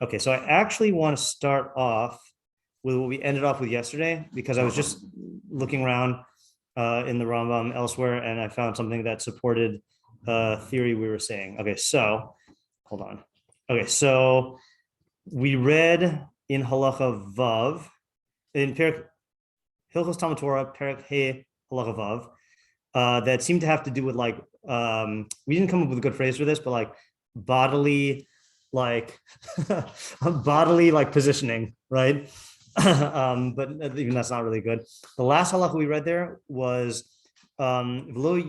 Okay, so I actually want to start off with what we ended off with yesterday, because I was just looking around in the Rambam elsewhere, and I found something that supported theory we were saying. Okay, so hold on. Okay, so we read in Halacha Vav, in Hilchos Talmud Torah, Perek He Halacha Vav, that seemed to have to do with like, we didn't come up with a good phrase for this, but like bodily, like bodily like positioning, right? But even that's not really good. The last halacha we read there was v'lo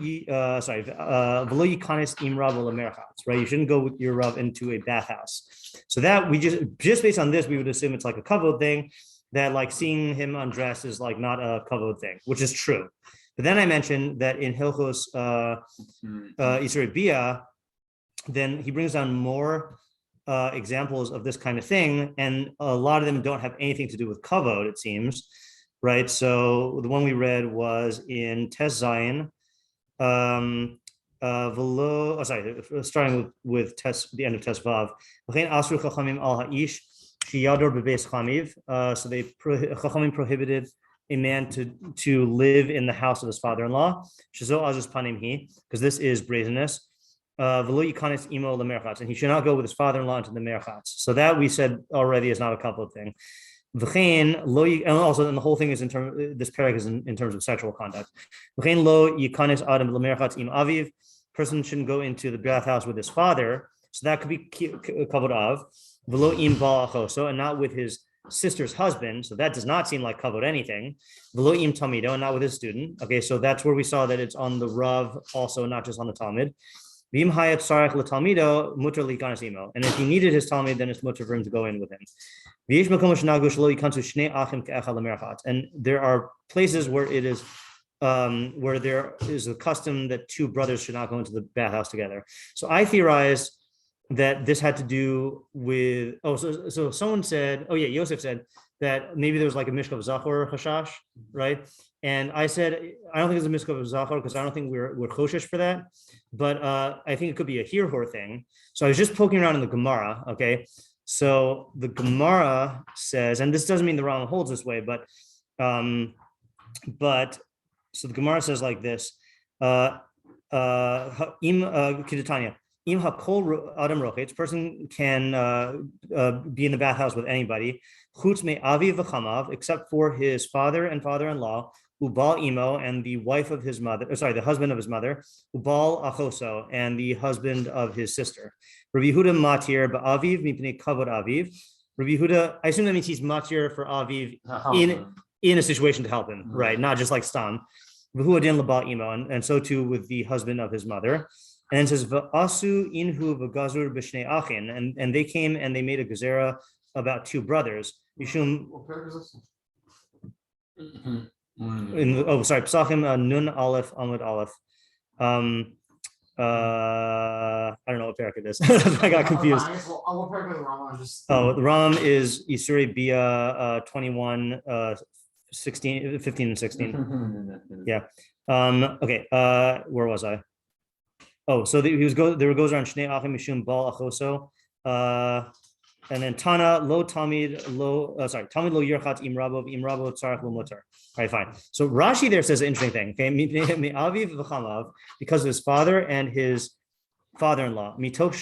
yikanes im rav lemerchatz, right? You shouldn't go with your rav into a bathhouse. So that we just based on this, we would assume it's like a kavod thing, that like seeing him undressed is like not a kavod thing, which is true. But then I mentioned that in Hilchos Isory Biya, then he brings down more examples of this kind of thing, and a lot of them don't have anything to do with kavod, it seems, right? So the one we read was in Tes Zayin, starting with Tes, the end of Tes Vav. So they Chachamim prohibited a man to live in the house of his father-in-law, because this is brazenness. And he should not go with his father-in-law into the merchatz. So that we said already is not a couple of things. And also, and the whole thing is in terms. This parak is in terms of sexual conduct. Person shouldn't go into the bathhouse with his father. So that could be covered of. And not with his sister's husband. So that does not seem like covered anything. And not with his student. Okay, so that's where we saw that it's on the Rav also, not just on the Talmud. And if he needed his Talmud, then it's mutter for him to go in with him. And there are places where it is where there is a custom that two brothers should not go into the bathhouse together. So I theorized that this had to do with, so someone said, Yosef said that maybe there was like a mishkav zachor chashash, right? And I said, I don't think it's a mishkav zachor because I don't think we're choshesh for that, but I think it could be a hirhor thing. So I was just poking around in the Gemara, okay? So the Gemara says, and this doesn't mean the Rambam holds this way, but so the Gemara says like this, Kidatanya. Im hakol adam rochetz, person can be in the bathhouse with anybody, chutz me avi v'chamav, except for his father and father-in-law, ubal imo, and the wife of his mother, the husband of his mother, ubal achoso, and the husband of his sister. Rabbi Yehuda matir ba'aviv mipnei kavod aviv. Rabbi Yehuda, I assume that means he's matir for aviv in a situation to help him, right? Not just like stam. V'hu adin lebal imo, and so too with the husband of his mother. And it says v'asu inhu v'gazur b'shnei achin, and they came and they made a gezerah about two brothers. Yishum. Psachim nun aleph amud aleph. I don't know what parak it is. I got confused. The Ram is Isory Biya 21, 16, 15, and 16. Yeah. Okay. Where was I? So there goes around Shnei Achim Mishum Bal Achoso, and then Tana Lo Talmid Talmid Lo Yerchat Im Rabo Tzarach Lo Mutar. All right, fine. So Rashi there says an interesting thing. Okay, Aviv v'chamav, because of his father and his father-in-law. Mitok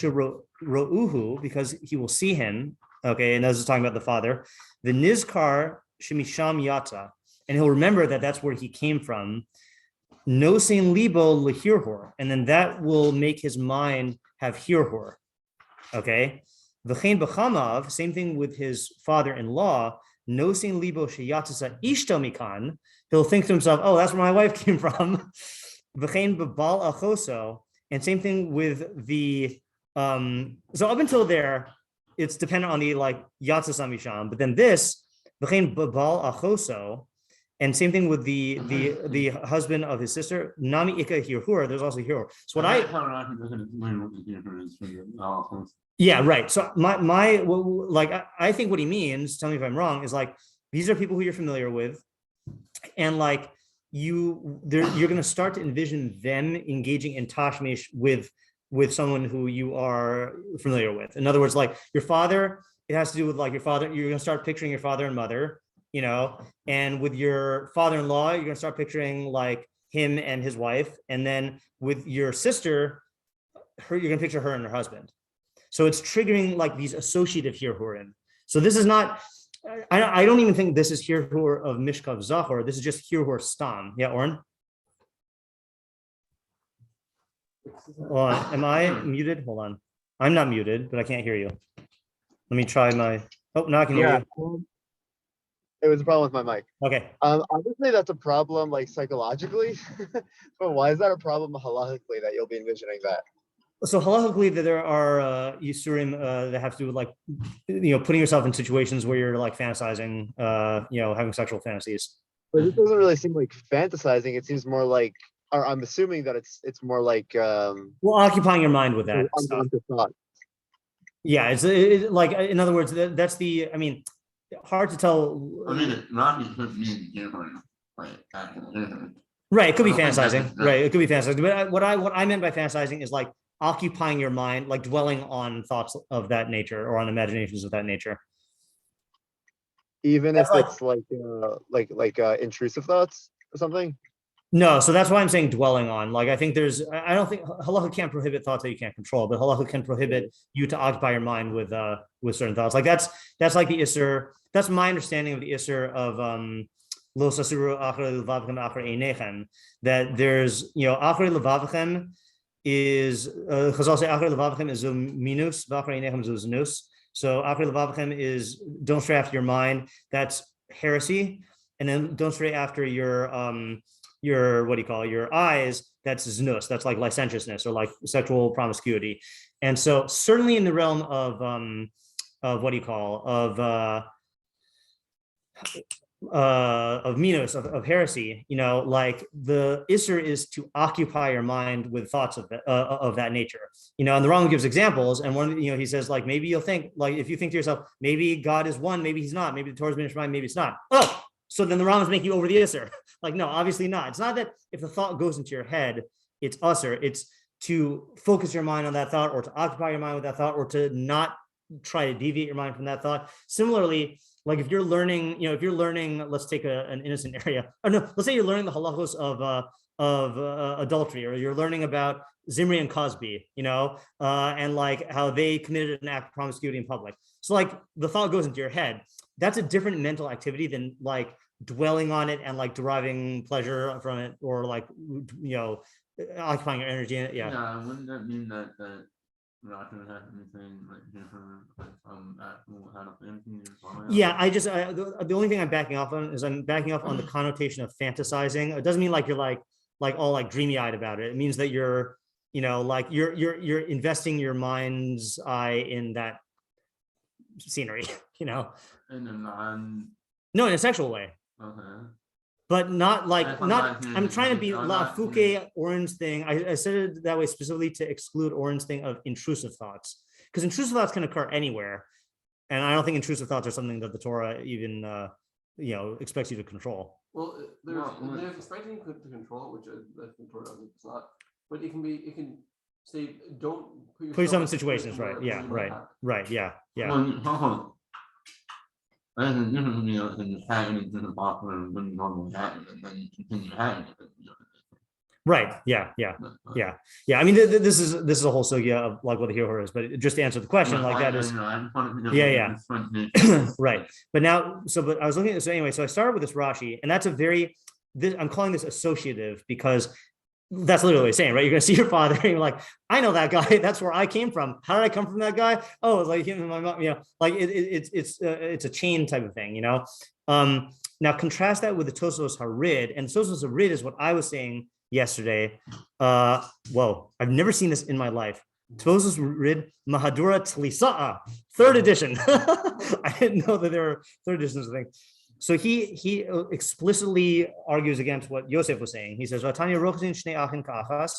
Ro'uhu, because he will see him. Okay, and this is talking about the father. The Nizkar Shemisham Yata, and he'll remember that that's where he came from. No sein libo lehirhor, and then that will make his mind have hirhor. Okay, v'chein b'chamav, same thing with his father-in-law. No sein libo sheyatzasa ishto mikan, he'll think to himself, oh, that's where my wife came from. V'chein b'bal achoso, and same thing with the so up until there, it's dependent on the like yatzasa misham, but then this v'chein b'bal achoso. And same thing with the husband of his sister. Nami ika hirhur. There's also hirhur. So what yeah, right. So I think what he means, tell me if I'm wrong, is like these are people who you're familiar with, and like you're going to start to envision them engaging in tashmish with someone who you are familiar with. In other words, like your father it has to do with like your father. You're going to start picturing your father and mother, and with your father-in-law, you're going to start picturing like him and his wife. And then with your sister, you're going to picture her and her husband. So it's triggering like these associative hirurim. So this is not, I don't even think this is hirur of mishkav zachor. This is just hirur stam. Yeah, Oren? Am I muted? Hold on. I'm not muted, but I can't hear you. Let me try my, now I can hear you. It was a problem with my mic. Okay. Obviously that's a problem like psychologically, but why is that a problem halachically that you'll be envisioning that? So halachically, there are isurim that have to do with like, putting yourself in situations where you're like fantasizing, having sexual fantasies. But this doesn't really seem like fantasizing. It seems more like, or I'm assuming that it's more like occupying your mind with that stuff. Yeah, it's like, in other words, that's the, hard to tell. Right, it could be fantasizing. Right, it could be fantasizing. But what I meant by fantasizing is like occupying your mind, like dwelling on thoughts of that nature or on imaginations of that nature. Even if it's like intrusive thoughts or something? No, so that's why I'm saying dwelling on. Like, I think I don't think halacha can't prohibit thoughts that you can't control, but halacha can prohibit you to occupy your mind with certain thoughts. Like that's like the isur. That's my understanding of the isur of lo sasuru achar levavchem achar einechem. That there's achar levavchem is Chazal say achar levavchem is minus, v'achar einechem is znus. So achar levavchem is don't stray after your mind. That's heresy, and then don't stray after your your eyes, that's znus, that's like licentiousness or like sexual promiscuity. And so certainly in the realm of minus, of heresy, like the isur is to occupy your mind with thoughts of that nature, and the Rambam gives examples, and one, he says like, maybe you'll think, like if you think to yourself, maybe God is one, maybe he's not, maybe the Torah's been mind, maybe it's not. Oh, so then the Rambam's making you over the isur. Like, no, obviously not. It's not that if the thought goes into your head, it's usur. It's to focus your mind on that thought, or to occupy your mind with that thought, or to not try to deviate your mind from that thought. Similarly, like if you're learning, let's take an innocent area. Or no, let's say you're learning the halachos of adultery, or you're learning about Zimri and Cosby, and like how they committed an act of promiscuity in public. So like the thought goes into your head. That's a different mental activity than like dwelling on it and like deriving pleasure from it, or like occupying your energy in it. Yeah, wouldn't that mean that not going to have anything Yeah, the only thing I'm backing off on is I'm backing off on the connotation of fantasizing. It doesn't mean like you're like all like dreamy eyed about it. It means that you're like you're investing your mind's eye in that scenery, in a no, in a sexual way. Okay. But not like, I'm trying to be La Foucault Oren's thing. I said it that way specifically to exclude Oren's thing of intrusive thoughts, because intrusive thoughts can occur anywhere. And I don't think intrusive thoughts are something that the Torah even, expects you to control. Well, there's expecting you to control, which the Torah doesn't. It's not, but it can say, don't put yourself in situations, right? Yeah, right. Yeah. Well, I think you having it in the box when normally happen, and then you continue having it. Right. Yeah. I mean, this is a whole sugya of like what the hirur is, but just to answer the question, like that is. Yeah. Right. But now, but I was looking at this anyway. So I started with this Rashi, and that's I'm calling this associative because that's literally what it's saying, right? You're going to see your father and you're like, I know that guy. That's where I came from. How did I come from that guy? Oh, it's like him and my mom, like it's a chain type of thing, Now contrast that with the Tosos Harid, and Tosos Harid is what I was saying yesterday. Whoa, I've never seen this in my life. Tosos Harid Mahadura Tlisa'a, 3rd edition. I didn't know that there were 3rd editions of things. So he explicitly argues against what Yosef was saying. He says, "Vatanya rochzin shnei achin ka'achas."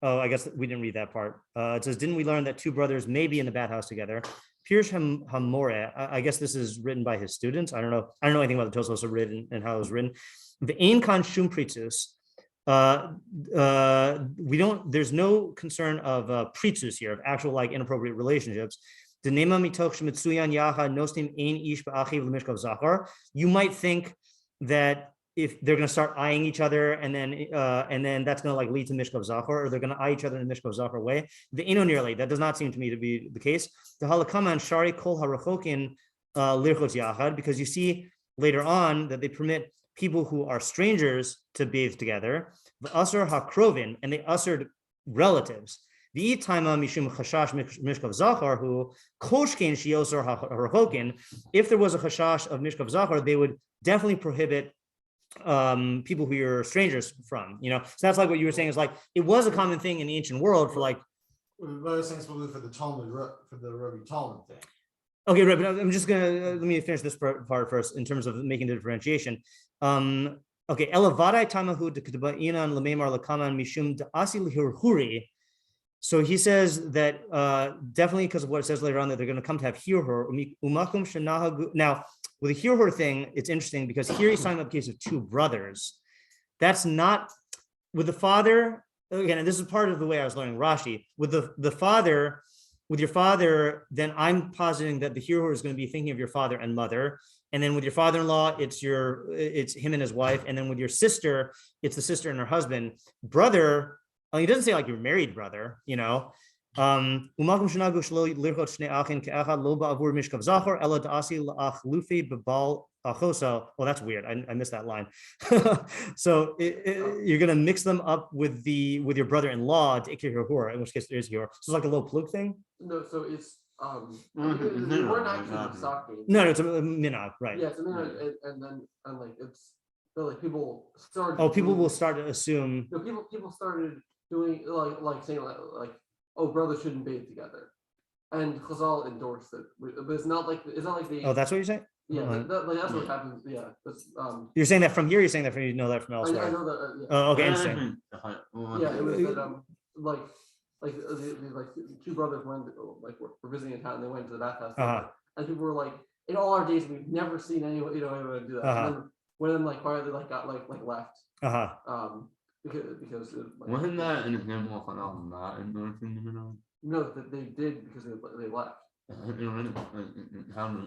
Oh, I guess we didn't read that part. It says, "Didn't we learn that 2 brothers may be in the bathhouse together?" Pirush Hamore. I guess this is written by his students. I don't know anything about the Tosos written and how it was written. The ein kan shum pritzus. There's no concern of pritzus here, of actual like inappropriate relationships. You might think that if they're going to start eyeing each other and then that's going to like lead to mishkav zachor, or they're going to eye each other in a mishkav zachor way, the ino nearly that does not seem to me to be the case. The halakama and shari kol harachokin lirchot yachad, because you see later on that they permit people who are strangers to bathe together. The asur hakrovin, and they asur relatives. The taima mishum chashash mishkav zachor who koshkin shiosur harachokin. If there was a chashash of mishkav zachor, they would definitely prohibit people who you're strangers from, so that's like what you were saying is like it was a common thing in the ancient world for like those things will do for the Talmud, for the Rabbi Talmud thing. Okay, right, but I'm just gonna let me finish this part first in terms of making the differentiation. Okay, elavadai tamahu de k'daba'inan lememar lakaman mishum da'asi lihurhuri. So he says that definitely because of what it says later on that they're going to come to have hiur umakum shenahagu. Now, with the hiur thing, it's interesting because here he's talking about the case of two brothers. That's not with the father. Again, and this is part of the way I was learning Rashi. With the father, with your father, then I'm positing that the hiur is going to be thinking of your father and mother. And then with your father-in-law, it's him and his wife. And then with your sister, it's the sister and her husband. Brother, he doesn't say like your married brother, Well, that's weird. I missed that line. So you're going to mix them up with your brother-in-law to ikir hura, in which case there's hiur. So it's like a little plug thing. No, so it's they weren't actually stocking. No, it's a minhag, right? Yeah, it's a minhag, and like it's so like people started. Oh, people will start to assume. No, people started doing like saying like oh, brothers shouldn't bathe together, and Chazal endorsed it, but it's not like they. Oh, that's what you're saying. Yeah, that's what happens. Yeah, that's, you're saying that from here. You're saying that from you know that from elsewhere. I know that. Yeah. Oh, okay, interesting. Yeah, it was that like the two brothers went were visiting in town and they went to the bathhouse and people were like, in all our days we've never seen anyone anyone do that. And then one of them quietly got left. Because wasn't that an example of not endorsing the minhag? No, that they did because they left. How did it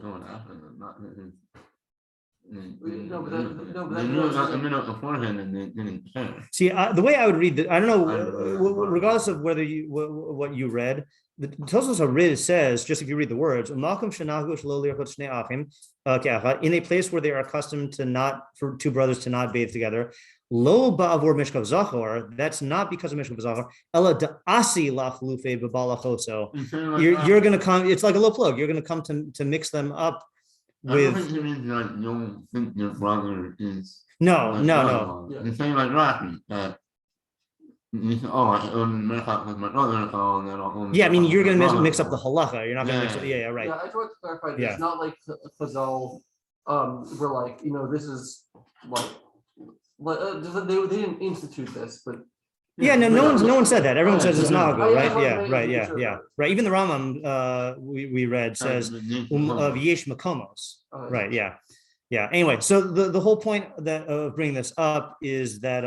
go after them? See, the way I would read that, I don't know, regardless of whether what you read, the Tosfos HaRid says, just if you read the words, in a place where they are accustomed for two brothers to not bathe together, lo ba'avur mishkav zachor, that's not because of mishkav zachor, ela da'asi lachlufe b'balachoso. You're going to come, it's like a low plug, you're going to come to mix them up with. I don't think it means that you don't think your brother is. No. It's saying like Rashi that. Yeah, I mean, you're going to mix up the halacha. You're not going to mix up. Yeah, right. Yeah, I just want to clarify. It's not like Chazal were like, this is like they didn't institute this, but. Yeah, no one said that. Everyone says it's not good, right? Yeah. Right. Even the Rambam we read says of yesh makomos. Right. Yeah. Anyway, so the whole point of bringing this up is that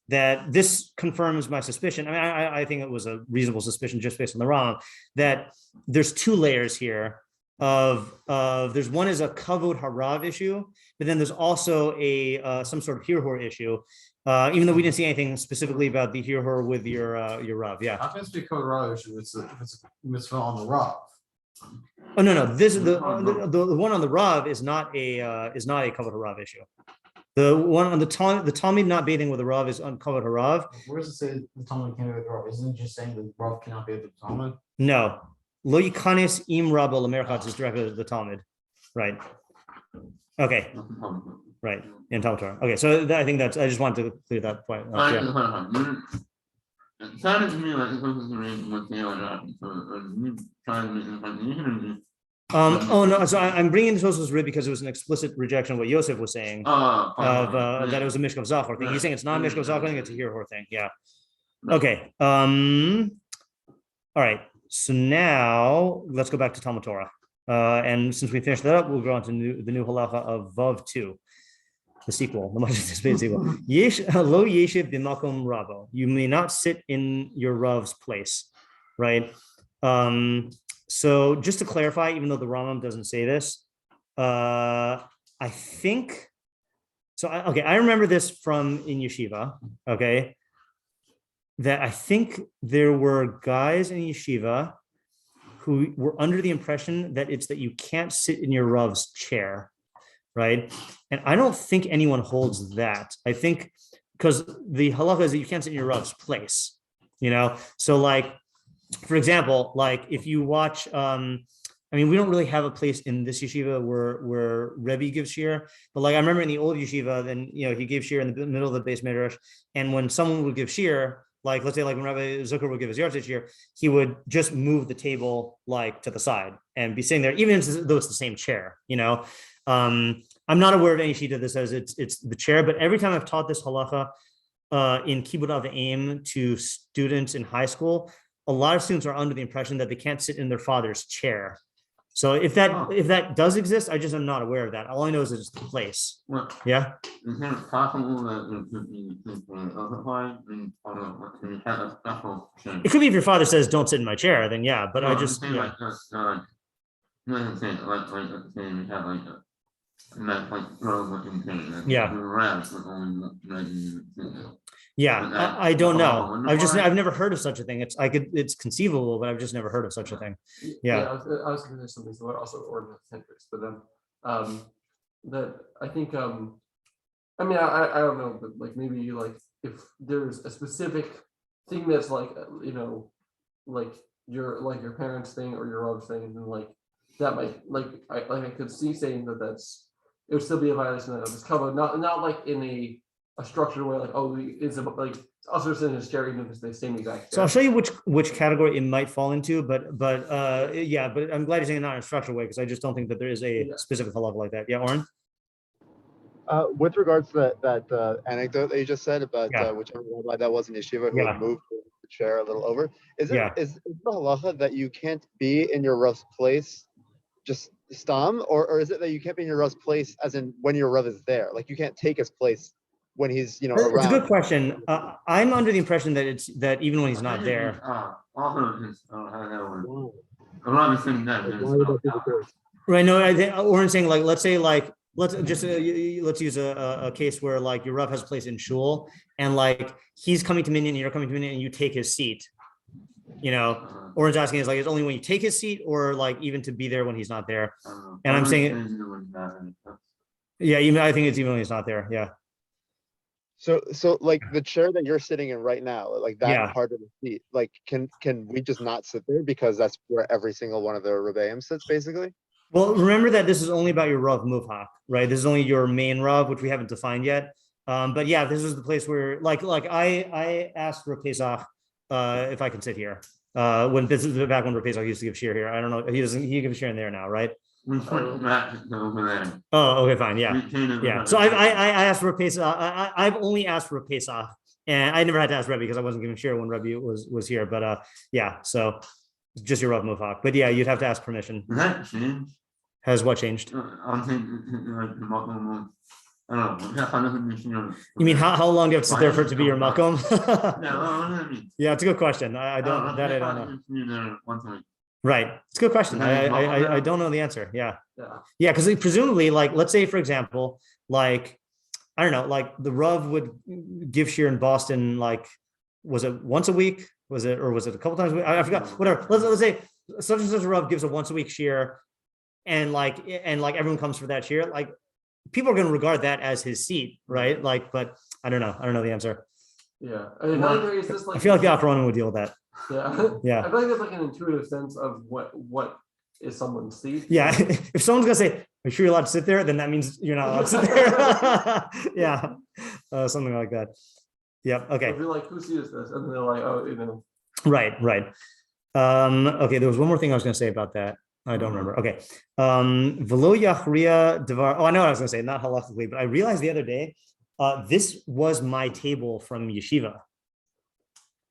that this confirms my suspicion. I mean, I think it was a reasonable suspicion just based on the Rambam that there's two layers here of there's one is a kavod harav issue, but then there's also a some sort of hiur issue. Even though we didn't see anything specifically about the hiur with your rav, yeah. How can it be kavod harav issue? If it's a mitzvah on the rav. Oh no, this is the one on the rav is not a kavod harav issue. The one on the Talmud not bathing with the rav is on kavod harav. Where does it say the Talmud can't bathe with the rav? Isn't it just saying the rav cannot bathe with the Talmud? No, lo yikanis im rabba lemerchatz is directed to the Talmud, right? Okay, right in Talmud Torah. Okay, so I think that's. I just wanted to clear that point. It sounded to me like this was what they are trying to make it. Oh no! So I'm bringing the Tosfos HaRid because it was an explicit rejection of what Yosef was saying that it was a mishkav zachor thing. He's saying it's not a mishkav zachor thing; it's a hiur thing. Yeah. Okay. All right. So now let's go back to Talmud Torah, and since we finished that up, we'll go on to the new halacha of Vav 2, the sequel, the much anticipated sequel. Yesh lo yeshiv b'makom ravo. You may not sit in your rav's place, right? So just to clarify, even though the Rambam doesn't say this, I think, I remember this from in yeshiva, okay, that I think there were guys in yeshiva who were under the impression that it's that you can't sit in your Rav's chair, right? And I don't think anyone holds that. I think because the halacha is that you can't sit in your Rav's place, So like, for example, like if you watch, we don't really have a place in this yeshiva where Rebbe gives shiur, but like I remember in the old yeshiva, then he gave shiur in the middle of the base midrash, and when someone would give shiur, like let's say like when Rabbi Zucker would give his yahrzeit shiur, he would just move the table like to the side and be sitting there, even though it's the same chair. I'm not aware of any shita that says it's the chair, but every time I've taught this halacha in Kibbutz Avim to students in high school, a lot of students are under the impression that they can't sit in their father's chair. So if that does exist, I just am not aware of that. All I know is it's the place. Yeah. Is it possible that It could be if your father says, "Don't sit in my chair," then yeah. But I just I don't know. I've never heard of such a thing. It's conceivable, but I've just never heard of such a thing. I was thinking there's something similar also ordinance centers, but then that I think I don't know, but like maybe like if there's a specific thing that's like like your parents' thing or your Rav's thing, then like that might I could see saying it would still be a violation of this cover, not like in a structured way, like it's like also in his chair, even if it's the same exact chair. So I'll show you which category it might fall into, but I'm glad you're saying it not in a structured way, because I just don't think that there is a specific halacha like that. Yeah, Oren? With regards to that anecdote that you just said about whichever rabbi that was in yeshiva who would move the chair a little over, is the halacha that you can't be in your Rav's place just stam, or is it that you can't be in your Rav's place as in when your Rav is there? Like you can't take his place when he's around. It's a good question. I'm under the impression that it's that even when he's not there. Right. No, I think Oren's saying like let's use a case where like your Rav has a place in shul and like he's coming to minyan and you're coming to minyan and you take his seat. Oren's asking is like it's only when you take his seat or like even to be there when he's not there. And I'm saying I think it's even when he's not there. Yeah. So like the chair that you're sitting in right now, like that part of the seat, like can we just not sit there because that's where every single one of the Rebbeim sits basically? Well, remember that this is only about your Rav Muvhak, right? This is only your main Rav, which we haven't defined yet. But yeah, this is the place where like I asked for Pesach if I can sit here. When this is back when Pesach used to give shiur here. I don't know. He gives shiur in there now, right? Oh, okay, fine. Yeah. So I asked for a Pesach. I've only asked for a Pesach, and I never had to ask Rebbe because I wasn't giving shiur when Rebbe was here. But so just your Rav Muvhak. But yeah, you'd have to ask permission. That changed. Has what changed? I'm thinking like You mean how long do you have to sit there for it to be your makom? Yeah, it's a good question. I don't know. Right, it's a good question. I don't know the answer. Yeah, because presumably, like, let's say for example, like I don't know, like the Rav would give shiur in Boston. Like, was it once a week? Was it a couple times a week? I forgot. Whatever. Let's say such and such a Rav gives a once a week shiur, and everyone comes for that shiur. Like, people are going to regard that as his seat, right? Like, but I don't know. I don't know the answer. Yeah, I mean, is this like? I feel like the Achronim would deal with that. Yeah. I feel like there's like an intuitive sense of what is someone's seat. Yeah, if someone's gonna say, "Are you sure you're allowed to sit there?" then that means you're not allowed to sit there. Yeah, something like that. Yep. Okay. So if you're like, "Whose seat is this?" and they're like, "Oh, Right. Okay. There was one more thing I was gonna say about that. I don't remember. Okay. Velo yachria devar. Oh, I know what I was gonna say. Not halachically, but I realized the other day. This was my table from yeshiva.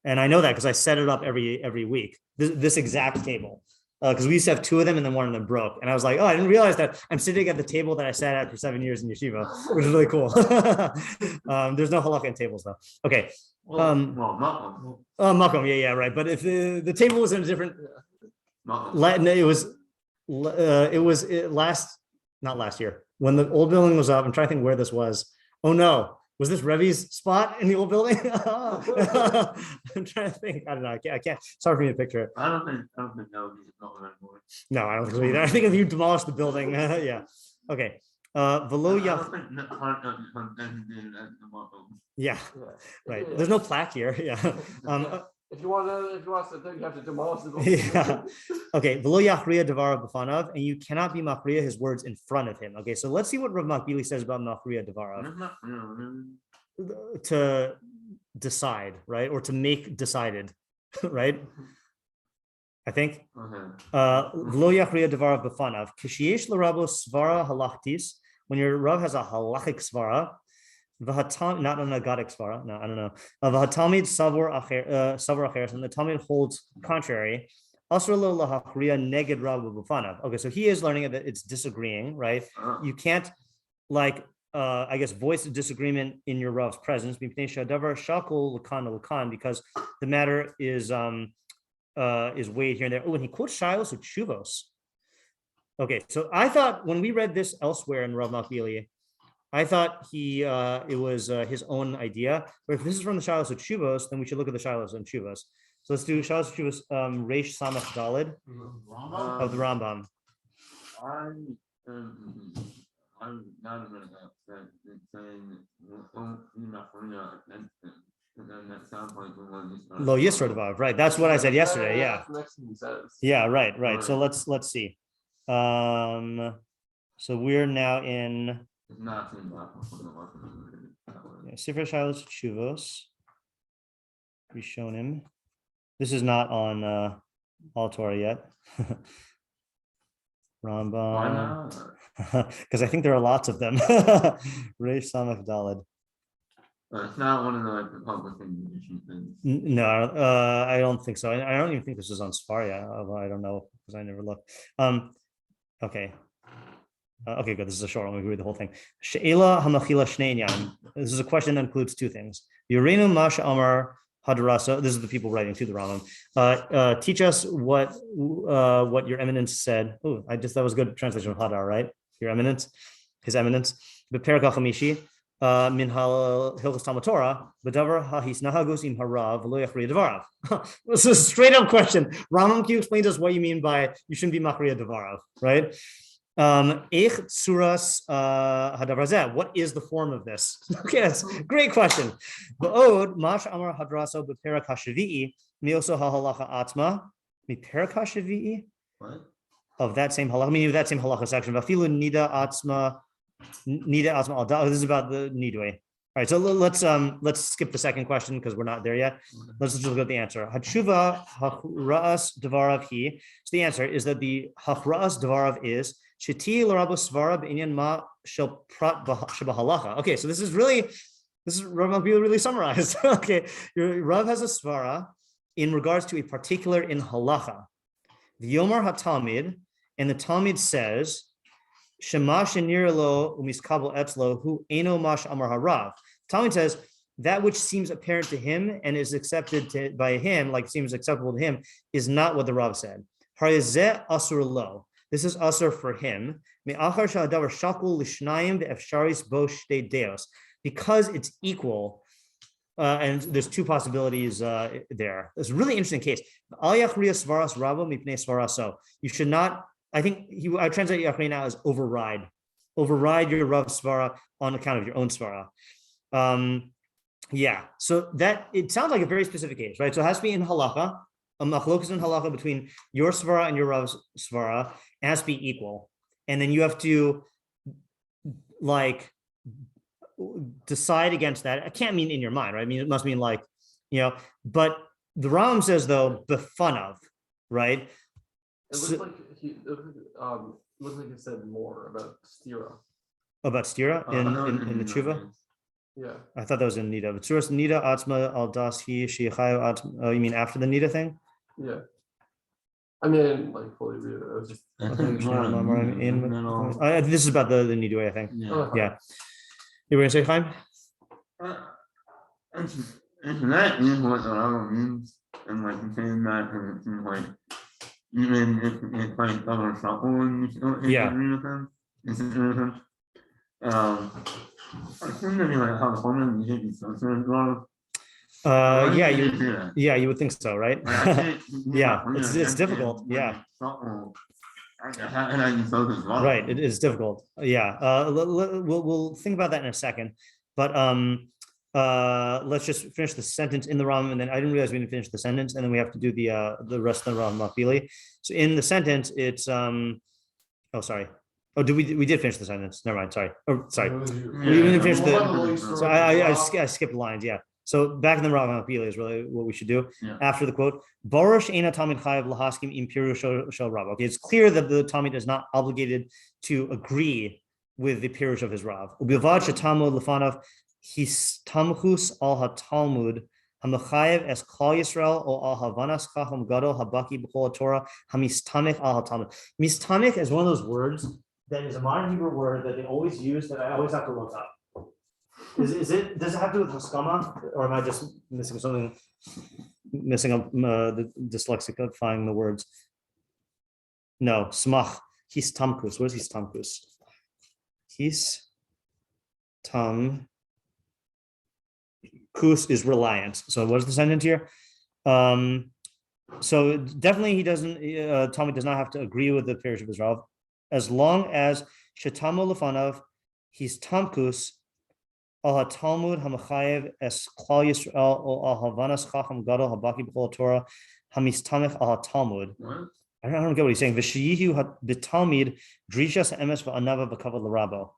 And I know that because I set it up every week, this exact table, because we used to have two of them and then one of them broke. And I was like, oh, I didn't realize that I'm sitting at the table that I sat at for 7 years in yeshiva, which is really cool. There's no halakha in tables though. Okay. Makom, yeah, right. But if the table was in a different, not last year when the old building was up. I'm trying to think where this was. Oh no, was this Revi's spot in the old building? I'm trying to think. I don't know. I can't. It's hard for me to picture it. I don't think that would be anymore. No, I don't think so either. I think if you demolish the building, yeah. Okay. Yeah. Right. There's no plaque here. Yeah. If you want to, you have to demolish the building. Yeah. Okay. V'lo yachriya devarav b'fanav, and you cannot be machria his words in front of him. Okay. So let's see what Rambam Bekius says about machria devarav. To decide, right, or to make decided, right? I think. V'lo yachriya devarav b'fanav. Kishiyesh l'rabo svara halachtis. When your Rav has a halachic svara. Not an agadic svara. No, I don't know. V'hatalmid savur acheres, and the Talmud holds contrary. Asur lo lahachriya neged Rav b'fanav. Okay, so he is learning that it's disagreeing, right? You can't I guess voice a disagreement in your Rav's presence because the matter is weighed here and there. Oh, and he quotes shilos with tshuvos. Okay, so I thought when we read this elsewhere in Rambam Bekius, I thought it was his own idea. But if this is from the shilos of tshuvos, then we should look at the shilos and tshuvos. So let's do shilos of tshuvos, Reish Samach Daled of the Rambam. I'm not about that. It's saying that sounds like the one. Lo Yisro Devav, right? That's what I said yesterday. Yeah. Yeah. Right. So let's see. So we're now in Sifra Shilos Tshuvos. We've shown him. This is not on All Torah yet. Rambam. Because I think there are lots of them. Reish Samach Daled. It's not one of the Republican things. No, I don't think so. I don't even think this is on Sfaria. I don't know because I never looked. Okay. Okay, good. This is a short one. We read the whole thing. She'ela hamachila shnei inyanim. This is a question that includes two things. Yorenu masha amar hadrasa. This is the people writing to the Rambam. Teach us what your eminence said. Oh, that was a good translation of Hadar, right? Your eminence, his eminence. Beperak hachamishi min Hilchos Talmud Torah. B'davar hahis nahagus im harav v'lo yachriya devarav. This is a straight up question. Rambam Bekius explains us what you mean by you shouldn't be machria devarav, right? Eich tsuras hadavar zeh. What is the form of this? Okay, that's a great question. Ba'od mash amar hadraso beperak hashavi'i mioso hahalacha atma beperak hashavi'i. What? Of that same halacha, meaning of that same halacha section. Vafilu nida atzma al da. This is about the nidui. All right, so let's skip the second question because we're not there yet. Let's just look at the answer. Tshuvah hachra'as devarav hi. So the answer is that the hachra'as devarav is sheti l'rabo svara b'inyan ma shel prat shebahalacha. Okay, so this is Rambam Bekius really summarized. Okay, your Rav has a svara in regards to a particular in halacha. The Yomar HaTalmid, and the Talmud says, Shema shenirlo umiskabel etzlo hu eno mash amar harav. Talmud says that which seems apparent to him and is accepted by him, like seems acceptable to him, is not what the Rav said. Harizeh asur lo. This is asur for him. Me'achar sha'adavar shakul lishnayim ve'efsharis bo shtei deos. Because it's equal. And there's two possibilities there. It's a really interesting case. You should not, I think I translate Yachri now as override. Override your Rav Svara on account of your own Svara. Yeah, so that, it sounds like a very specific case, right? So it has to be in halacha, a machlokas in halacha between your Svara and your Rav's Svara. It has to be equal. And then you have to decide against that. It can't mean in your mind, right? I mean, it must mean but the Rambam says though, b'fanav, right? It looks like he said more about stira. About stira in the tshuvah? Yeah. I thought that was in nida. But tzuras nida atzma al das hi shechayu atzma. You mean after the nida thing? Yeah. I mean, I didn't fully read it. I was just. This is about the nidui, I think. Yeah. You were gonna say, Chaim? That is what the Rambam means, and saying that, and it seems even if it's like double shuffle and you still agree with him, I think that like how the woman you be so you would think so, right? Yeah, it's difficult. Yeah. Right, it is difficult. Yeah, we'll think about that in a second. But let's just finish the sentence in the Rambam, and then I didn't realize we didn't finish the sentence, and then we have to do the rest of the Rambam Bekius. So in the sentence, it's oh sorry. Oh, we did finish the sentence? Never mind. Sorry. Oh, sorry. We didn't finish the. So I skipped lines. Yeah. So back in the Rambam Bekius is really what we should do after the quote. Baruch eina talmid chayav lahaskim im pirush shel Rav. Okay, it's clear that the talmid is not obligated to agree with the pirush of his Rav. Ubilvad shetamud lefanav his tamchus al haTalmud hamachayev es klal Yisrael o al havanas chacham gadol habaki b'chol Torah hamistamich al haTalmud. Mistamich is one of those words that is a modern Hebrew word that they always use that I always have to look up. Does it have to do with haskama, or am I just missing something? Missing the dyslexifying the words? No, smach. His tamkus. What is his tamkus? His tamkus is reliance. So what is the sentence here? So definitely he doesn't. Talmud does not have to agree with the parish of his Rav, as long as shetamo lefanav his tamkus. Al Talmud hamachayev es klal Yisrael o al havanas chacham gadol habaki b'chol Torah hamistamich al Talmud. I don't get what he's saying. V'sheyihu b'talmid drishas emes v'anava v'kavod l'rabo.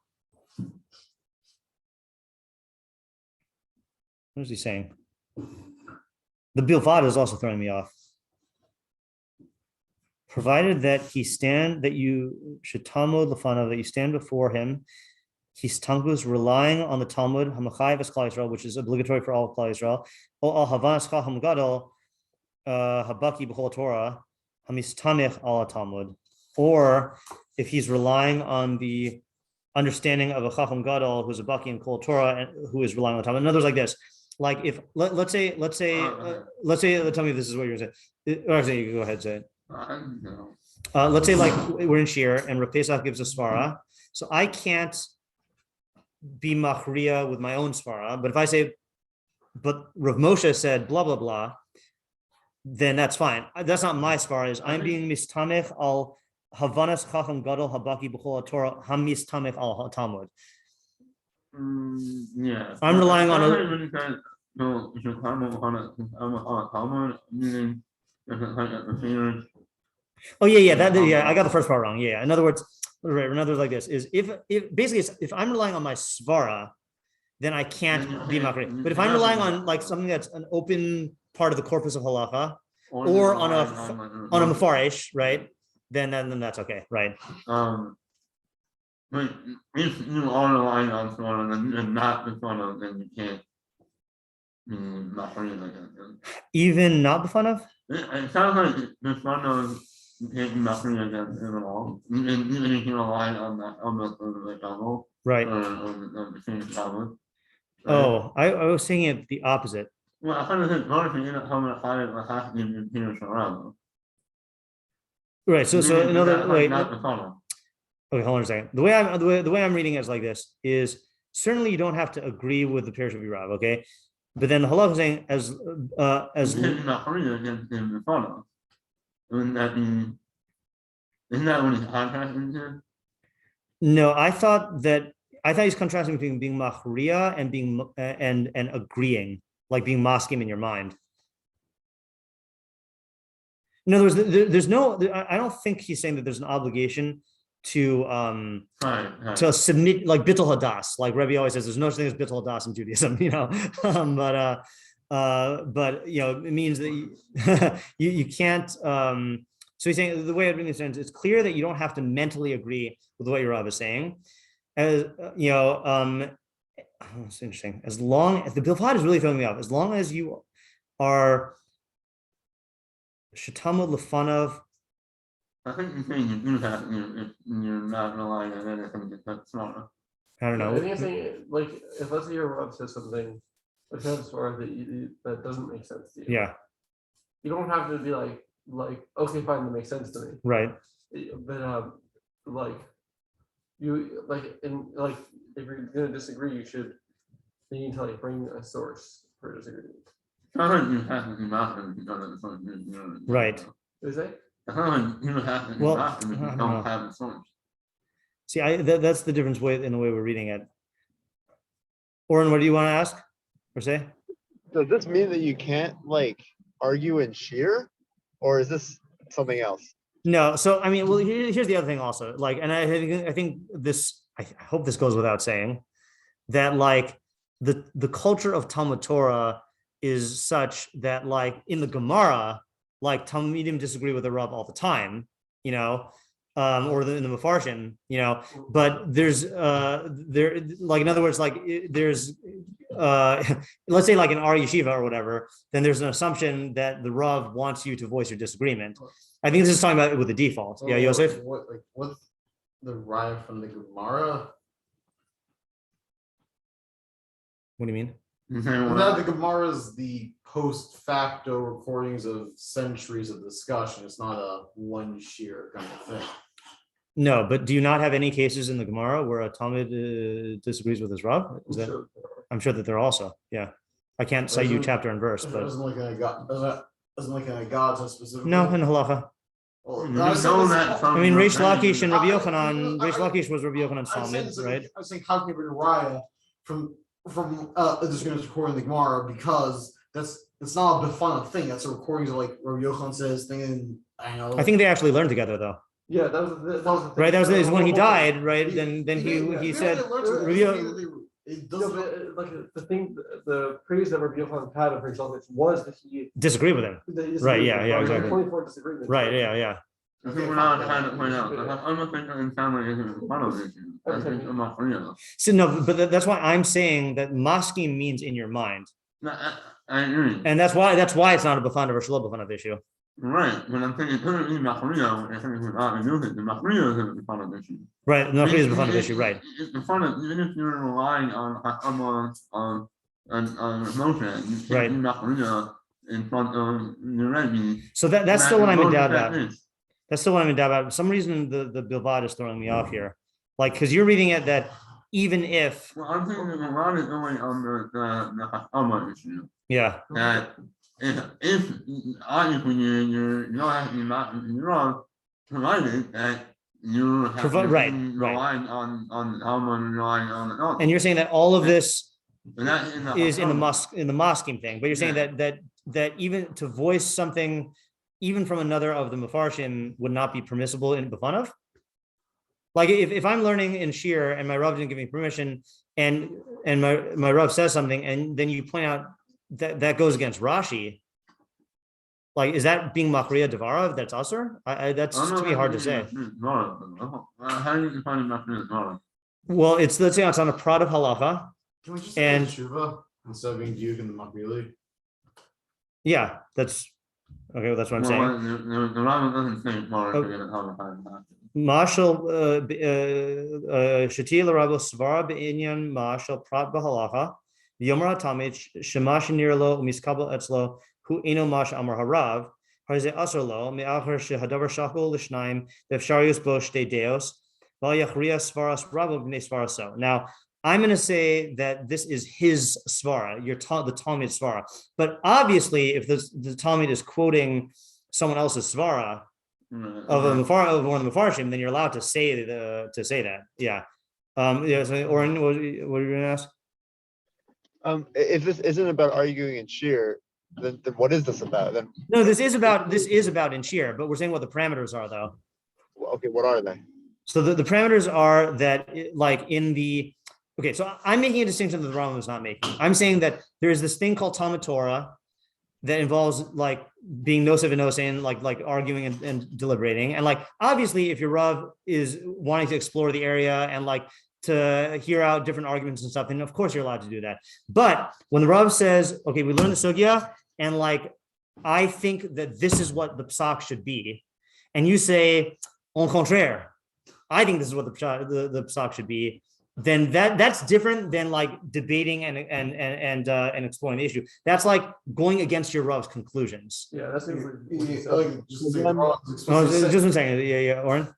What is he saying? The bilvad is also throwing me off. Provided that you should talmud lefanav, that you stand before him. His tamkus relying on the Talmud, hamachayev es klal Yisrael, which is obligatory for all klal Yisrael. O al havanas chacham gadol habaki b'chol Torah hamistamich al Talmud. Or if he's relying on the understanding of a chacham gadol who's a baki in kol Torah and who is relying on the Talmud. In other words, like this. Like if let's say tell me if this is what you're gonna say. Or actually, you can go ahead and say it. Let's say like we're in shiur and Rav Pesach gives a svara, so I can't be machria with my own svara, but if I say, but Rav Moshe said blah blah blah, then that's fine. That's not my svara. I'm being mistamech al havanas chacham gadol habaki b'chol Torah hamistamech al Talmud. Yeah, I'm relying on Oh yeah. I got the first part wrong. Yeah. In other words, like this is if basically if I'm relying on my svara, then I can't be makri. But if I'm relying on like something that's an open part of the corpus of halacha or on a mafarish, right? Then that's okay, right? But if you are relying on svara and not the svara, then you can't be makri like that. Even not the fun of? It sounds like the svara. Even if you rely on the Talmud, right? Oh, I was saying it the opposite. Well, I thought it right. So another way. Okay, hold on a second. The way I'm reading it is like this: is certainly you don't have to agree with the parish of your Rav, okay? But then the halakha is saying as isn't that what he's contrasting to? No, I thought he's contrasting between being machria and being and agreeing, like being maskim in your mind. In other words, there's no. I don't think he's saying that there's an obligation to to submit, like bittul hadas, like Rebbe always says. There's no such thing as bittul hadas in Judaism, you know. But you know, it means that you can't. So he's saying the way I read this sentence, it's clear that you don't have to mentally agree with what your Rav is saying. As you know, it's interesting. As long as the bilvad is really throwing me off, as long as you are shetamud lefanav. I think you're saying you do that if you're not relying on anything that's not. I don't know. I think I'm saying, like, if let's say your Rav says something like that doesn't make sense to you. Yeah. You don't have to be like, like, okay, fine, that makes sense to me. Right. But like you like if you're gonna disagree, you need to like bring a source for disagreement. Right. Is that? Well, I don't know. See, that's the difference in the way we're reading it. Oren, what do you want to ask or say? Does this mean that you can't like argue in shiur, or is this something else? No. So I mean, well, here's the other thing also. Like, and I think this. I hope this goes without saying that like the culture of Talmud Torah is such that like in the Gemara, like Talmidim disagree with the Rav all the time, you know, or in the Mefarshim, you know, but there's there like in other words, like there's let's say like in our yeshiva or whatever, then there's an assumption that the Rav wants you to voice your disagreement. I think this is talking about it with the default. So Yeah, Yosef? What's the rhyme from the Gemara? What do you mean? That the Gemara is the post facto recordings of centuries of discussion. It's not a one shiur kind of thing. No, but do you not have any cases in the Gemara where a Talmud disagrees with his Rav? Is that? I'm sure that there are also. Yeah, I can't cite you chapter and verse, but doesn't look like God specifically. no, in halacha. Well, I mean, Reish Lakish and Rabbi Yochanan. Reish Lakish was Rabbi Yochanan's Talmud, right? I was saying, how can you bring a raya from a disagreement recording the Gemara, because it's not a befana thing. That's a recording of like Rabbi Yochanan says thing, and I know. I think they actually learned together though. Yeah, that was the thing. Right, that was when he died, right? Then he said, the praise that Rabbi Yochanan had of himself was that he disagree with him. Right, yeah, exactly. 24 disagreements. Right, yeah. We're not trying to point out. I'm not thinking family isn't one of it. I think I'm not real. So no, but that's why I'm saying that masking means in your mind, I agree. and that's why it's not a befana or shlo befana issue. Right, when I'm thinking machria, I think it's not the machria is the fun of issue. Right, machria is the befana issue, right? It's the fun of, even if you're relying on emotion, you Right. can't machria in front of your enemy. So that's still what I'm in doubt about. That's still what I'm in doubt about. For some reason, the bilvad is throwing me off here, like because you're reading it that even if. Well, I'm thinking a lot is going on the issue. Yeah. That if obviously you're not wrong, provided that you have relying on how much relying on. And you're saying that all of this that is in the masking thing, but you're saying that even to voice something, even from another of the Mefarshim, would not be permissible in befanav? Like if I'm learning in shiur and my Rav didn't give me permission, and my Rav says something, and then you point out that goes against Rashi, like is that being machria devarav? That's usher? That's to me hard to say. How do you define machria? Well, let's say it's on a prod of halacha. Can we just and tshuvah instead of being viewed in the machria? Yeah, that's okay. That's what I'm saying. The Rambam doesn't say Mashal Shatil Rabbi Svara be'inyan Mashal Prat b'halacha Yomar Tamich Shemash Nirlo Miskabel Etzlo Hu Eno Mash Amar Harav Harze Asarlo Me'achar Shehadavar Shakul Lishnaim Vefsharius Bo Shtei Deos Val Yachria Svaras Rabbi Bnei Svaraso. Now I'm going to say that this is his svara, the Talmud svara. But obviously, if the Talmud is quoting someone else's svara of one of the Mefarshim, then you're allowed to say that. Yeah. So, Oren, what are you going to ask? If this isn't about arguing in shiur, then what is this about? Then no, this is about in shiur, but we're saying what the parameters are, though. Okay, what are they? So the parameters are that, like in the. Okay, so I'm making a distinction that the Rambam is not making. I'm saying that there is this thing called Talmud Torah that involves like being nosef and nosein, like arguing and deliberating. And like, obviously, if your Rav is wanting to explore the area and like to hear out different arguments and stuff, then of course you're allowed to do that. But when the Rav says, okay, we learned the sugya, and like, I think that this is what the psak should be. And you say, au contraire, I think this is what the psak should be. then that's different than like debating and exploring the issue. That's like going against your Rav's conclusions. Yeah, that's Just one second. Yeah, Oren.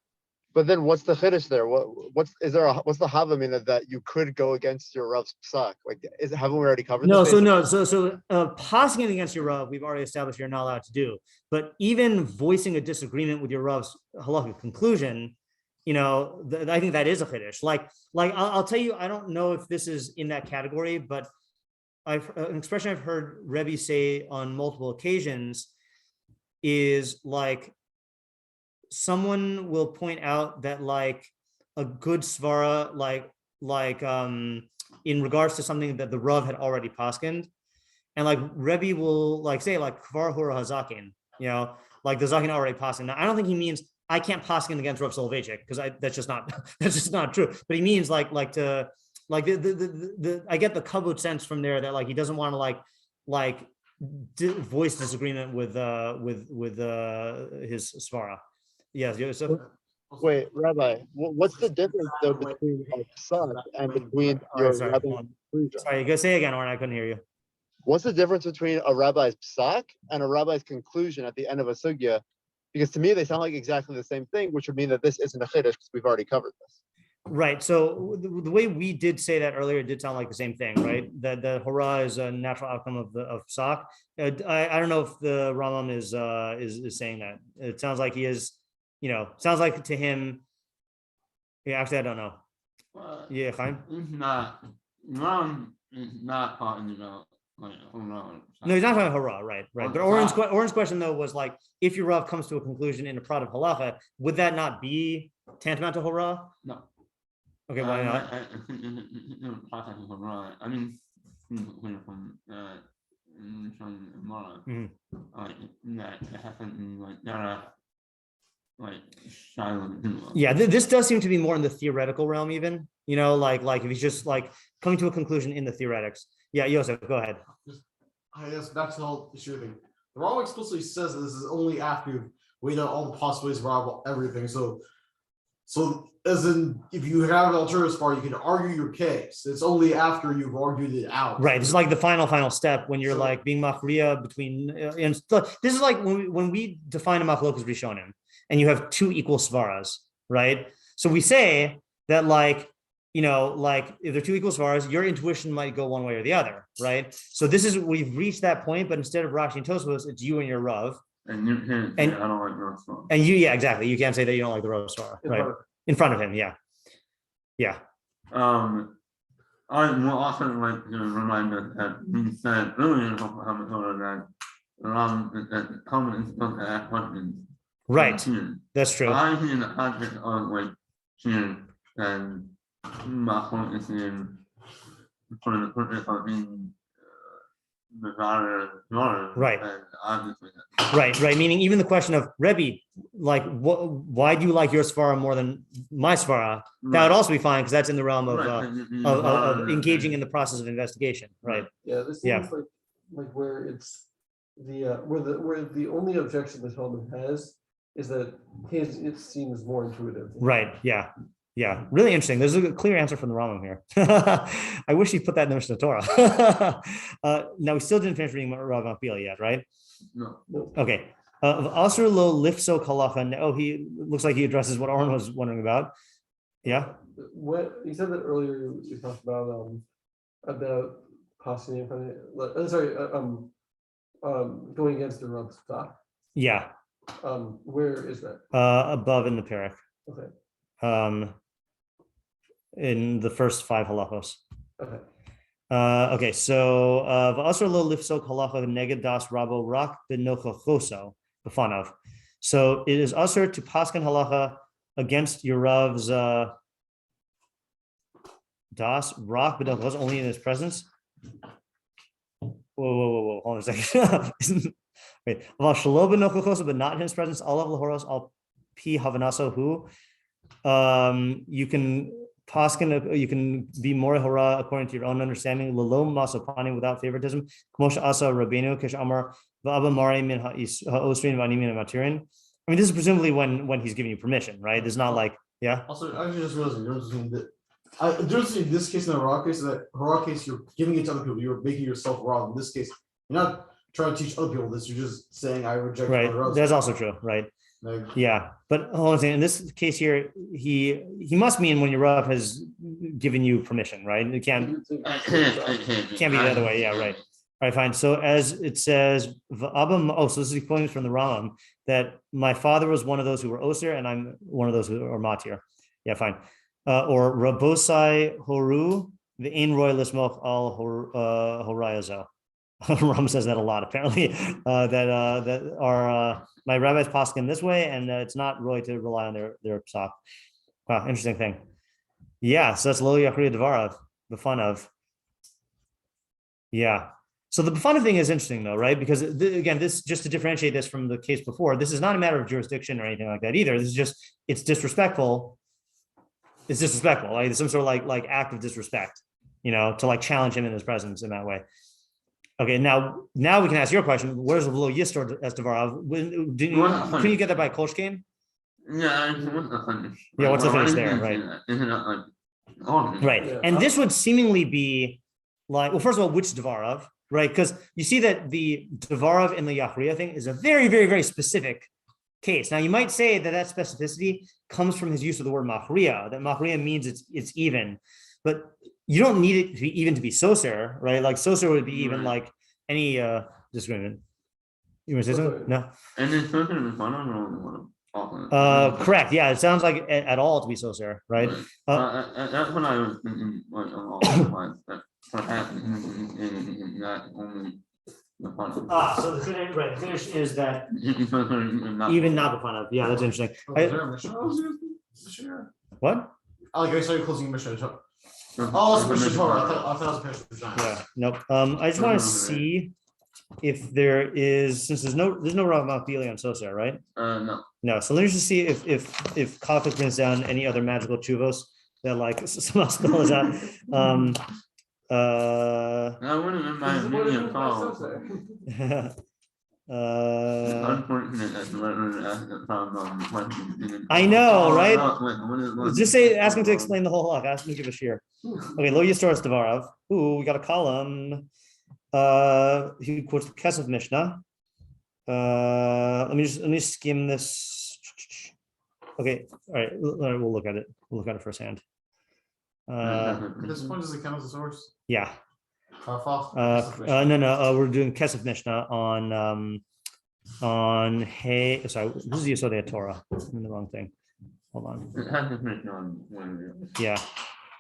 But then what's the chiddush there? What's the havamina that you could go against your Rav's psak? Like, haven't we already covered this? So passing against your Rav, we've already established you're not allowed to do. But even voicing a disagreement with your Rav's halakhic conclusion, I think that is a chiddush. Like I'll tell you, I don't know if this is in that category, but an expression I've heard Rebbe say on multiple occasions is like, someone will point out that like a good svara, in regards to something that the Rav had already paskined, and like Rebbe will like say like kvar hura hazakin, like the zakin already paskined. Now I don't think he means I can't paskin against Rav Soloveitchik, because that's just not true. But he means I get the kabut sense from there that like he doesn't want to voice disagreement with his svara. Yes, Yosef. Wait, Rabbi, what's the difference though between psak and between your rabbi's conclusion? Sorry, you gotta say again, Oren, I couldn't hear you. What's the difference between a rabbi's psak and a rabbi's conclusion at the end of a sugya? Because to me, they sound like exactly the same thing, which would mean that this isn't a chiddush because we've already covered this. Right. So the way we did say that earlier, it did sound like the same thing, right? That the hora is a natural outcome of psak. I don't know if the Rambam is saying that. It sounds like he is. Sounds like to him. Yeah, actually, I don't know. Yeah, Chaim? It's not talking about like hurrah. No, he's not talking hurrah, right. But Oren's question though was like, if your Rav comes to a conclusion in a prod of halacha, would that not be tantamount to hurrah? No. Okay, why not? I mean, from that happened Yeah, this does seem to be more in the theoretical realm, even. Like if he's just like coming to a conclusion in the theoretics. Yeah, Yosef, go ahead. I guess back to the whole issue thing. The Rambam explicitly says that this is only after you've weighed out all the possibilities of everything. So as in, if you have an alternative part, you can argue your case. It's only after you've argued it out. Right. It's like the final step when you're like being machria between. And this is like when we define a machlokas rishonim, and you have two equal svaras, right? So we say that like if they're two equal svaras, your intuition might go one way or the other, right? So we've reached that point, but instead of Rashi and Tosfos, it's you and your Rav. And you can't say I don't like Rav svara. And you, yeah, exactly. You can't say that you don't like the Rav svara, right? In front of him, yeah. Yeah. I will also like to remind us that we said earlier in that that common is supposed to ask questions. Right. That's true. I think in the context of like shiur and machlokas is in for the purpose of being right. And obviously right. Meaning even the question of Rebbe, like why do you like your svara more than my svara? That would also be fine because that's in the realm of engaging in the process of investigation. Right. Yeah. This seems like where it's where the only objection the Talmud has is that it seems more intuitive. Right. Yeah. Really interesting. There's a clear answer from the Rambam here. I wish he put that in the Mishnah Torah. Now we still didn't finish reading Rambam Bekius yet, right? No. Okay. Asur lo lifso kalacha. Oh, he looks like he addresses what Oren was wondering about. Yeah. What you said that earlier, you talked about passing in front of going against the Rav's stock. Yeah. Where is that? Above in the parak. Okay. In the first 5 halachos. Okay. Okay, so v'asur lo lifsok halacha neged das rabo rak b'nochachoso b'fanav. So it is asur to paskin halacha against your Rav's das rak b'nochachoso, only in his presence. Whoa, hold on a second. Wait, but not in his presence. Alav lahoros al pi havanaso hu. You can paskin, you can be more hora according to your own understanding. Lalom masopani without favoritism. Kmosha asa rabbeinu kesh amar va'aba mari min ha'osrin v'ani min ha'matirin. I mean, this is presumably when he's giving you permission, right? It's not like, yeah. Also, I just realized Just in this case, in the raw case, you're giving it to other people. You're making yourself raw. In this case, you're not trying to teach other people this. You're just saying I reject. Right. That's also true. Right. Like, yeah, but hold on. In this case here, he must mean when your Rav has given you permission, right? It can't be the other way. Yeah, right. All right, fine. So as it says, so this is quoting from the Rambam that my father was one of those who were Oser, and I'm one of those who are Matir. Yeah, fine. Or Rabosai Horu, the Ein Roy Lismoch al Horayazo. Rambam says that a lot, apparently. That are my rabbis paskin this way, and it's not Roy to rely on their psak. Wow, interesting thing. Yeah, so that's lo yachriya devarav, the fun of. Yeah. So the fun of thing is interesting though, right? Because again, this just to differentiate this from the case before, this is not a matter of jurisdiction or anything like that either. This is just it's disrespectful. It's disrespectful, like some sort of like act of disrespect, to like challenge him in his presence in that way. Okay, now we can ask your question. Where's the below yistor as devarav? Can you get that by kolshkein? Yeah, what's the finish there, right? Right, and this would seemingly be like, well, first of all, which devarav? Right, because you see that the devarav in the yachriya thing is a very, very, very specific case. Now, you might say that specificity comes from his use of the word machria. That machria means it's even, but you don't need it to be even to be soser, right? Like soser would be even like any disagreement. You want to say something? No. And it's correct. Yeah, it sounds like at all to be soser, right? That's what I was thinking. Perhaps not only the fun of. So the finish is that even not the fun of. Yeah, that's interesting. What? Like I saw you closing mission. Oh, it's mission Torah. I thought it was mission. Yeah, nope. I just want to see if there is, since there's no Rambam Bekius on Sosa, right? No. So let me just see if Kafik brings down any other magical tshuvos that like somehow spell is out. I wouldn't have my opinion call. I know, right? Just ask him to explain the whole halacha. Ask him to give a shiur. Okay, lo yistoras devarav. Ooh, we got a column. He quotes the Kesef Mishnah. Let me skim this. Okay, all right. We'll look at it. We'll look at it firsthand. At this point, does it count as a source? Yeah. No. We're doing Kesef Mishnah on hey. Sorry, this is the Isory Torah. I'm in the wrong thing. Hold on. Yeah,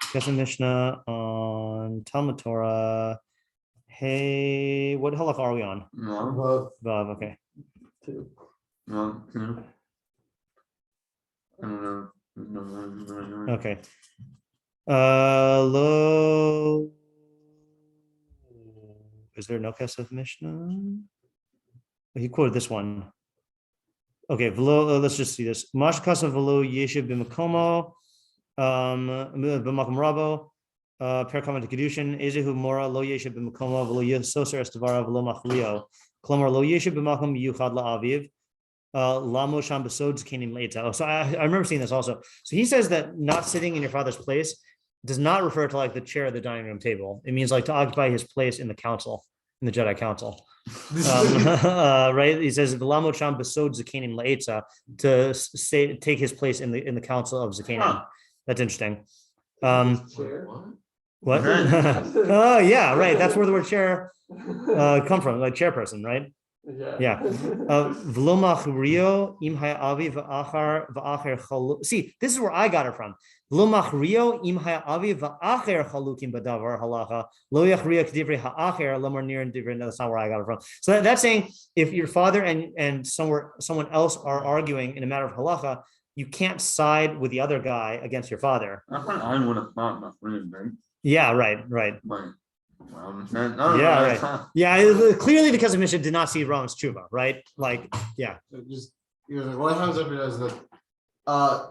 Kesef Mishnah on Talmud Torah. Hey, what halacha are we on? Vav. Okay. 2. No, 2. I don't know. Okay. Lo. Is there no Kesef Mishnah? He quoted this one. Okay, let's just see this. Mash Kasef v'lo yeshiv b'makomo b'makom rabo per comment kedushin ezehu mora lo yeshiv b'makomo v'lo yisoser estevara v'lo machrio klomar lo yeshiv b'makom yuchad la'aviv lamo sham b'sod zkenim leita. So I remember seeing this also. So he says that not sitting in your father's place does not refer to like the chair at the dining room table. It means like to occupy his place in the council, in the Jedi Council. Right? He says Lamo Cham besod Zakanim La'etza to take his place in the council of Zakanim. That's interesting. What? Oh yeah, right. That's where the word chair come from, like chairperson, right? Yeah. See, this is where I got it from. That's not where I got it from. So that's saying if your father and someone else are arguing in a matter of halacha, you can't side with the other guy against your father. I would have thought machria. Yeah, right. Yeah, right. Yeah, clearly because of Mishnah did not see Rambam's tshuvah, right? Like, yeah. What happens if it is that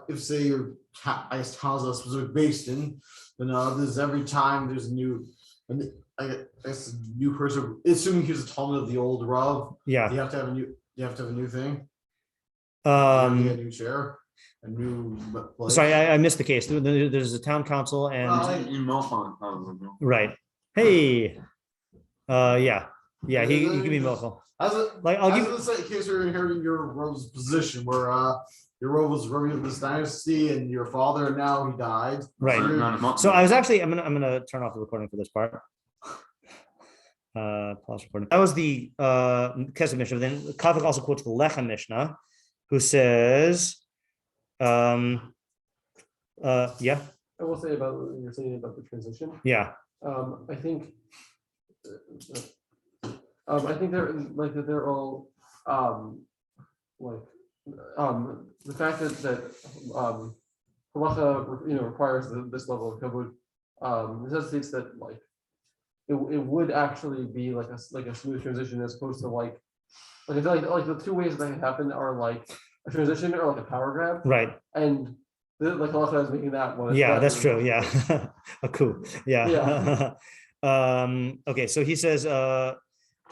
if say your house has a specific basin, then there's every time there's a new, I guess a new person. Assuming he's a Talmud of the old Rav, yeah, you have to have a new thing. A new chair. a new place? Sorry, I missed the case. There's a town council and right. Hey, yeah, he can be milkful. Like I'll give you in case you're inheriting your Rov's position where your Rov was running of this dynasty and your father now he died. Right. So I was actually I'm gonna turn off the recording for this part. Pause recording. That was the Kesef Mishnah. Then Kafik also quotes the Lechem Mishnah, who says, yeah. I will say about what you're saying about the transition. Yeah. I think they're all the fact that halacha requires this level of kavod necessitates that it would actually be like a smooth transition as opposed to like the two ways that can happen are like a transition or like a power grab. Right. And halacha is making that one. Yeah, that's true. Yeah. A coup. Yeah. Okay, so he says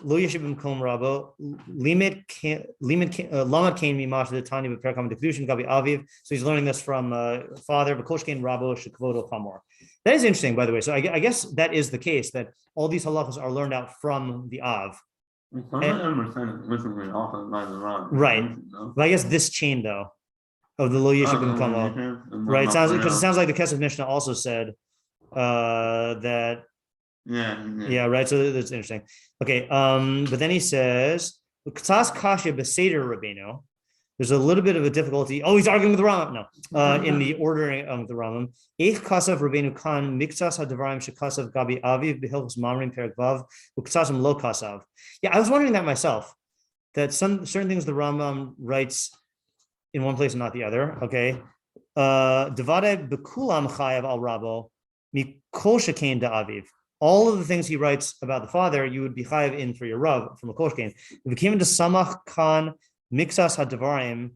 Lo yeshibim kom rabo limit lamad kain mimash the tani b'perakam dekdushin gabi aviv. So he's learning this from father v'kosh kain rabo shekvodo chamor. That is interesting, by the way. So I guess that is the case that all these halachas are learned out from the av. Right. But I guess this chain though of the lo yeshibim kom right. It sounds like the Kesef Mishnah also said that. Yeah, right. So that's interesting. Okay, but then he says, there's a little bit of a difficulty. Oh, he's arguing with the Rambam. No, in the ordering of the Rambam. Yeah, I was wondering that myself. That certain things the Rambam writes in one place and not the other. Okay, Devade bekulam chayav al rabo mikol shekain da'aviv. All of the things he writes about the father, you would be chayav in for your rav from a koshkein. If it came into samach kan mixas hadavarim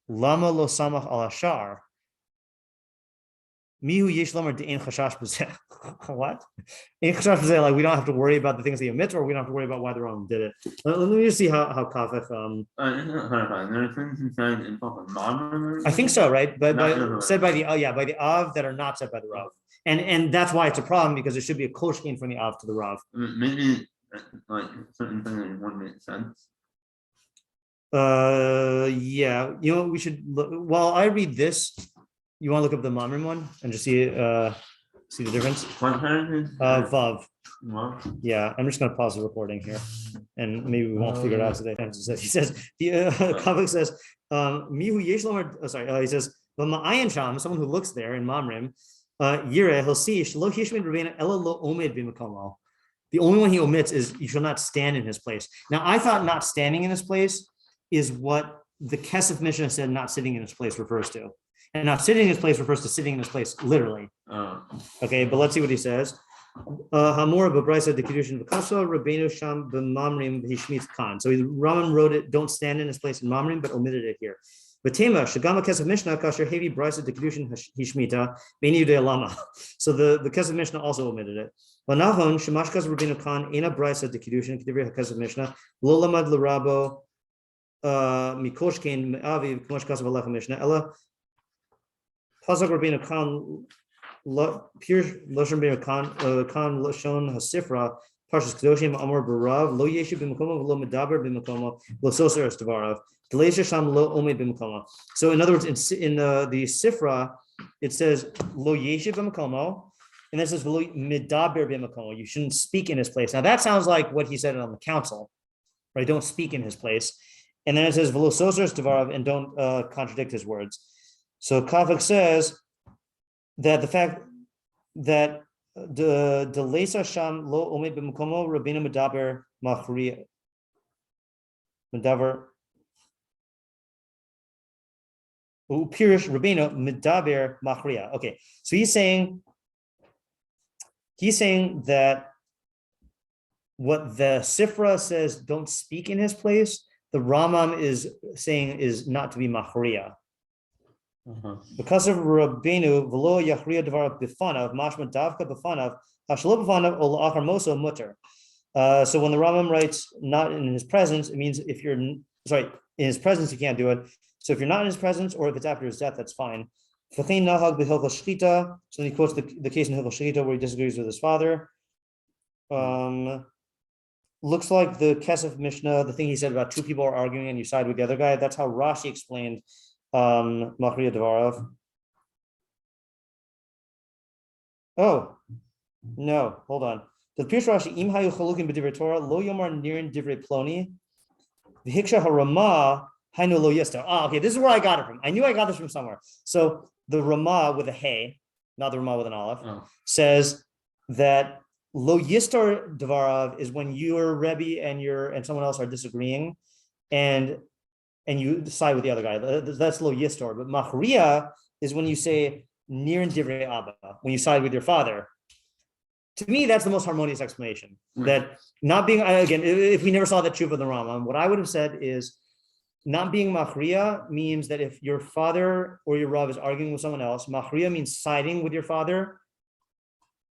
lama lo samach al ashar mihu yesh lamer de'en chashash b'zeh. What? In chashash b'zeh, like we don't have to worry about the things he omits, or we don't have to worry about why the Rambam did it. Let me just see how Kafech. I think so, right? But said by the by the av that are not said by the rav. And that's why it's a problem because it should be a koshkein from the av to the rav. Maybe like certain things wouldn't make sense. Yeah, we should look. Well, I read this. You want to look up the Mamrim one and just see the difference? Vav. Yeah, I'm just going to pause the recording here, and maybe we won't figure it out today. He says, Kavik says, Mihu yesh lomer. Sorry, he says, but ma'ayin sham, someone who looks there in Mamrim, Yireh, he'll see shlo hishmid rabbeinu ela lo omed b'makomo. The only one he omits is you shall not stand in his place. Now, I thought not standing in his place is what the Kesef Mishnah said not sitting in his place refers to. And not sitting in his place refers to sitting in his place, literally. Okay, but let's see what he says. Hamor b'braisa de kiddushin v'kasa rabbeinu sham b'mamrim hishmitz kan. So Rambam wrote it, don't stand in his place in Mamrim, but omitted it here. V'tema shagama Kesef Mishnah kasher hevi braisa de kiddushin hishmita b'ni yudei lama. So the Kesef Mishnah also omitted it. V'nachon shemashkas rabbeinu kan ena braisa de kiddushin k'divrei Kesef Mishnah lo lamad l'rabo mikoshkein me'aviv k'moshkas velachem Mishnah ela Pasuk Rabbeinu Khan pure Lashon Rabbeinu Khan Lashon Hasifra Parshas Kedoshim Amor Barav Lo Yeshu B'Makomo Lo Medaber B'Makomo Lo Soser Estvarav Deleisha Sham Lo Omed B'Makomo. So in other words, in the Sifra it says Lo Yeshu B'Makomo, and then it says Lo Medaber B'Makomo. You shouldn't speak in his place. Now that sounds like what he said on the council, right? Don't speak in his place. And then it says Lo Soser Estvarav, and don't contradict his words. So Kafik says that the fact that the Leisa Sham Lo Omed B'Makomo Rabbeinu Medaber Machria Medaber Pirish Rabbeinu Medaber Machria. Okay, so he's saying that what the Sifra says don't speak in his place, the Rambam is saying is not to be Machria. Because of Rabbeinu v'lo yachriya devar b'fanav mashma davka b'fanav hashlo b'fanav ol achar moso mutter. So when the Rambam writes not in his presence, it means if you're in his presence you can't do it, So if you're not in his presence, or if it's after his death, that's fine. So then he quotes the case in Hilchos Shchita where he disagrees with his father. Looks like the Kesef Mishnah, the thing he said about two people are arguing and you side with the other guy. That's how Rashi explained machria devarav. Oh, no, hold on. The Pirush Rashi, im hayu chalukim b'divrei Torah, lo yomar nirin divrei ploni, v'hiksha harama hainu lo yester. Ah, okay, this is where I got it from. I knew I got this from somewhere. So the Rama with a hey, not the Rama with an aleph, says that lo yistar devarav is when your Rebbe and someone else are disagreeing, and you side with the other guy. That's lo yistar. But machria is when you say nir and divrei abba, when you side with your father. To me, that's the most harmonious explanation. That not being, again, if we never saw the tshuvah of the Rambam, what I would have said is not being machria means that if your father or your Rav is arguing with someone else, machria means siding with your father,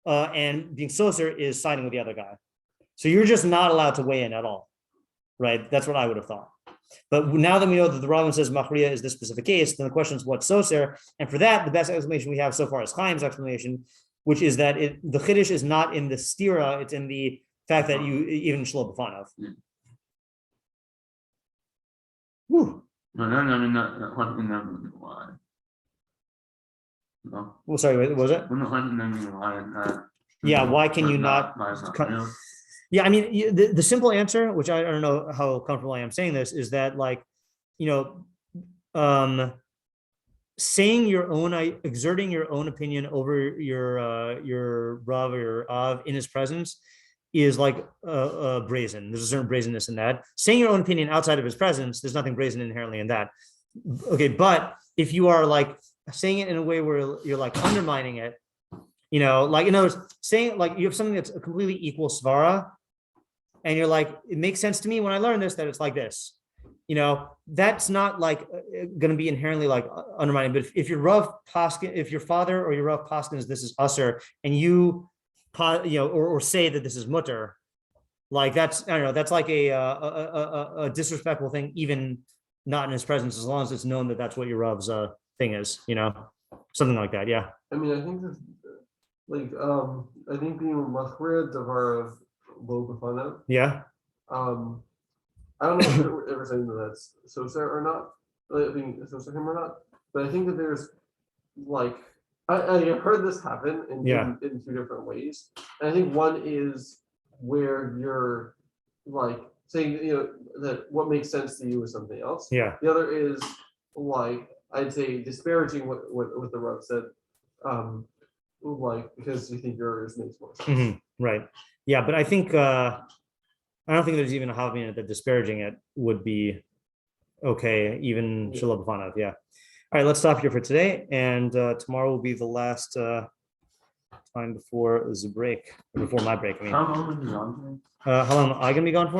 and being soser is siding with the other guy. So you're just not allowed to weigh in at all, right? That's what I would have thought. But now that we know that the Rambam says machria is this specific case, then the question is what's soser? And for that, the best explanation we have so far is Chaim's explanation, which is that the chiddush is not in the stira, it's in the fact that you even shlo b'fanav. Whew. No, I mean, that question never why. No. Well, sorry, what was it? Yeah, why can you not? Yeah, I mean, the simple answer, which I don't know how comfortable I am saying this, is that, like, saying your own, exerting your own opinion over your Rav or your Av in his presence is like brazen. There's a certain brazenness in that. Saying your own opinion outside of his presence, there's nothing brazen inherently in that. Okay, but if you are like saying it in a way where you're like undermining it, like, in other words, saying like you have something that's a completely equal svara, and you're like, it makes sense to me when I learn this that it's like this. That's not like going to be inherently like undermining. But if your Rav Paskin, if your father or your Rav Paskins, this is usher, and you, or say that this is mutter, like that's, I don't know, that's like a disrespectful thing, even not in his presence, as long as it's known that that's what your Rav's thing is, something like that. Yeah. I mean, I think that, like, I think being machria devarav lo b'fanav. Yeah. I don't know if we're ever saying that that's soser or not, I mean, soser him or not, but I think that there's like, I have heard this happen in two different ways. And I think one is where you're like saying, that what makes sense to you is something else. Yeah. The other is like, I'd say disparaging what the Rav said, like, because you think yours makes more sense. Mm-hmm. Right. Yeah, but I think, I don't think there's even a hobby in it that disparaging it would be okay, even shalom b'fanav. Yeah. All right, let's stop here for today. And tomorrow will be the last time before the break, before my break. I mean, How long are you on? how long am I going to be gone for?